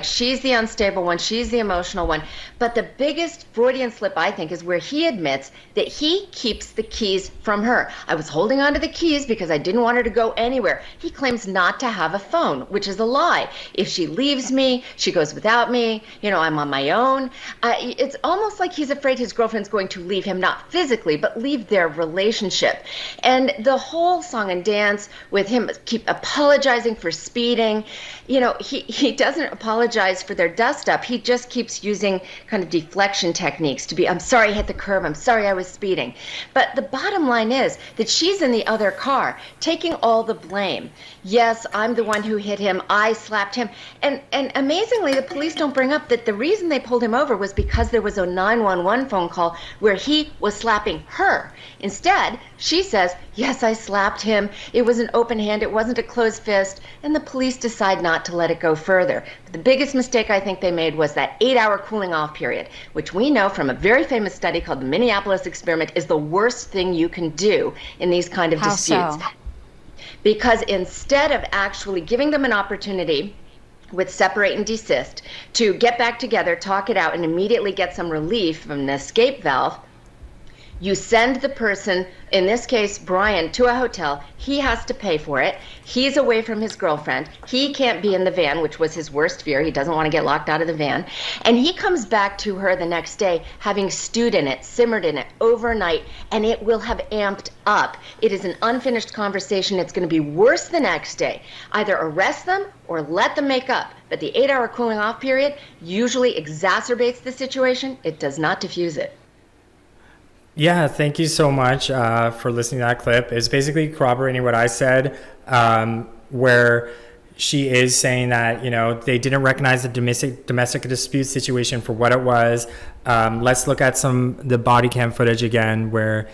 She's the unstable one. She's the emotional one. But the biggest Freudian slip, I think, is where he admits that he keeps the keys from her. I was holding on to the keys because I didn't want her to go anywhere. He claims not to have a phone, which is a lie. If she leaves me, she goes without me. I'm on my own. It's almost like he's afraid his girlfriend's going to leave him, not physically, but leave their relationship. And the whole song and dance with him keep apologizing for speeding. He doesn't apologize for their dust up. He just keeps using kind of deflection techniques to be, I'm sorry I hit the curb, I'm sorry I was speeding. But the bottom line is that she's in the other car taking all the blame. Yes, I'm the one who hit him, I slapped him. And amazingly, the police don't bring up that the reason they pulled him over was because there was a 911 phone call where he was slapping her. Instead, she says, yes, I slapped him. It was an open hand, it wasn't a closed fist, and the police decide not to let it go further. But the biggest mistake I think they made was that 8-hour cooling off period, which we know from a very famous study called the Minneapolis experiment is the worst thing you can do in these kind of disputes. So? Because instead of actually giving them an opportunity with separate and desist to get back together, talk it out, and immediately get some relief from an escape valve, you send the person, in this case, Brian, to a hotel. He has to pay for it. He's away from his girlfriend. He can't be in the van, which was his worst fear. He doesn't want to get locked out of the van. And he comes back to her the next day having stewed in it, simmered in it overnight, and it will have amped up. It is an unfinished conversation. It's going to be worse the next day. Either arrest them or let them make up. But the 8-hour cooling off period usually exacerbates the situation. It does not diffuse it. Yeah, thank you so much for listening to that clip. It's basically corroborating what I said, where, she is saying that, they didn't recognize the domestic dispute situation for what it was. Let's look at the body cam footage again where,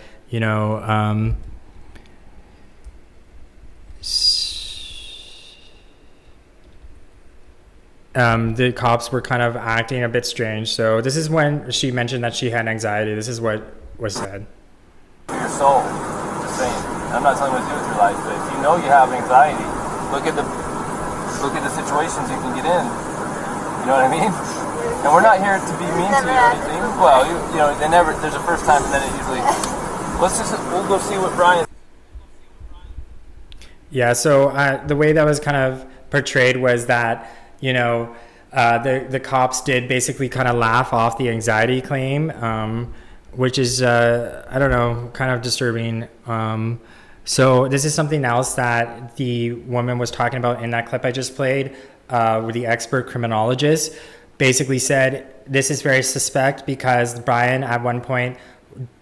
the cops were kind of acting a bit strange. So this is when she mentioned that she had anxiety. This is what was said. Your soul, just saying. I'm not telling you what to do with your life, but if you know you have anxiety, look at the situations you can get in. You know what I mean? And we're not here to be mean to you or anything. Well, there's a first time, and then it usually. We'll go see what Brian. Yeah. So the way that was kind of portrayed was that, the cops did basically kind of laugh off the anxiety claim, which is, I don't know, kind of disturbing. So this is something else that the woman was talking about in that clip I just played, where the expert criminologist basically said, this is very suspect because Brian at one point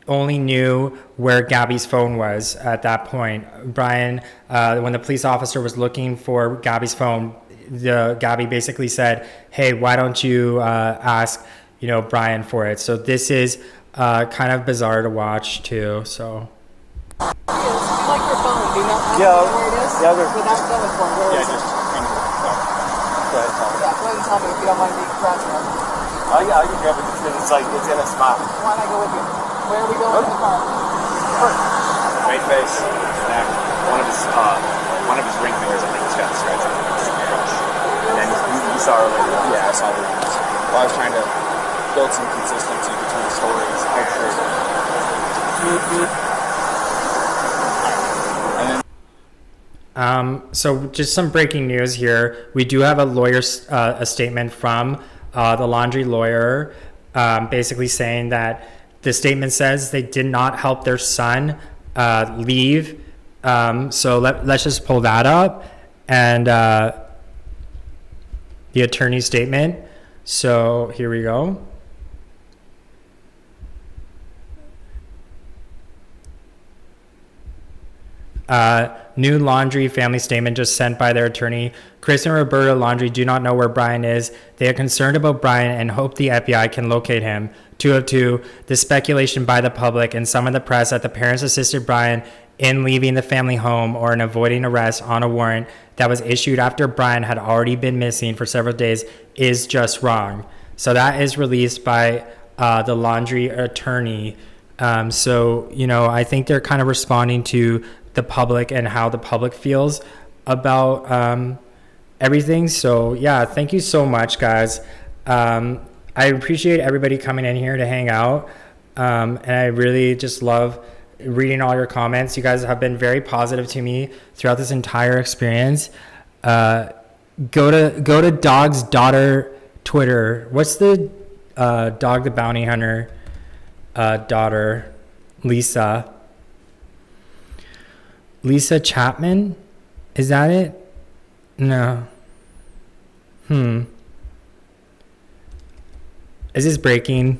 only knew where Gabby's phone was at that point. Brian, when the police officer was looking for Gabby's phone, Gabby basically said, hey, why don't you ask, Brian for it? So this is kind of bizarre to watch too. So. Like your phone, do you not have where it is? Yeah, without going for it, where is it? Just go ahead and tell me. Yeah, go ahead and tell me if you don't mind me grabbing it. I can grab it because it's in a spot. Why don't I go with you? Where are we going in the car? Straight face, neck. One of his ring fingers, I think, has got a scratch on it. And then you saw her later. Yeah, I saw her. Well, I was trying to build some consistency between the stories. So just some breaking news here. We do have a statement from the Laundrie lawyer, basically saying that the statement says they did not help their son leave. So let's just pull that up and the attorney's statement. So here we go. New Laundrie family statement just sent by their attorney. Chris and Roberta Laundrie do not know where Brian is. They are concerned about Brian and hope the FBI can locate him. 202, the speculation by the public and some of the press that the parents assisted Brian in leaving the family home or in avoiding arrest on a warrant that was issued after Brian had already been missing for several days is just wrong. So that is released by the Laundrie attorney. So, I think they're kind of responding to the public and how the public feels about everything. So yeah, thank you so much, guys. I appreciate everybody coming in here to hang out, and I really just love reading all your comments. You guys have been very positive to me throughout this entire experience. Go to Dog's daughter Twitter. What's the Dog the Bounty Hunter daughter? Lisa Chapman? Is that it? No. Is this breaking?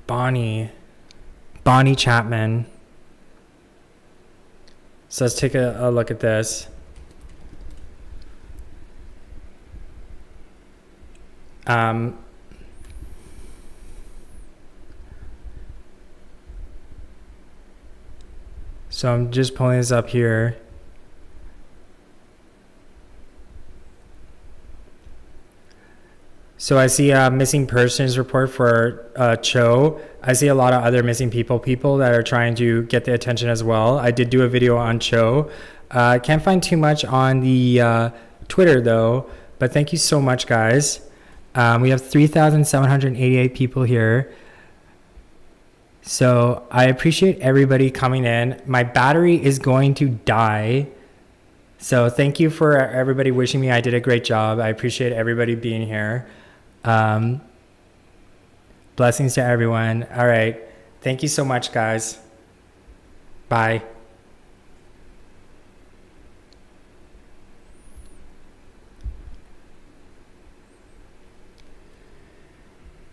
Bonnie Chapman. So let's take a look at this. So I'm just pulling this up here. So I see a missing persons report for Cho. I see a lot of other missing people that are trying to get the attention as well. I did do a video on Cho. I can't find too much on the Twitter though, but thank you so much, guys. We have 3,788 people here. So I appreciate everybody coming in. My battery is going to die. So thank you for everybody wishing me I did a great job. I appreciate everybody being here. Blessings to everyone. All right. Thank you so much, guys. Bye.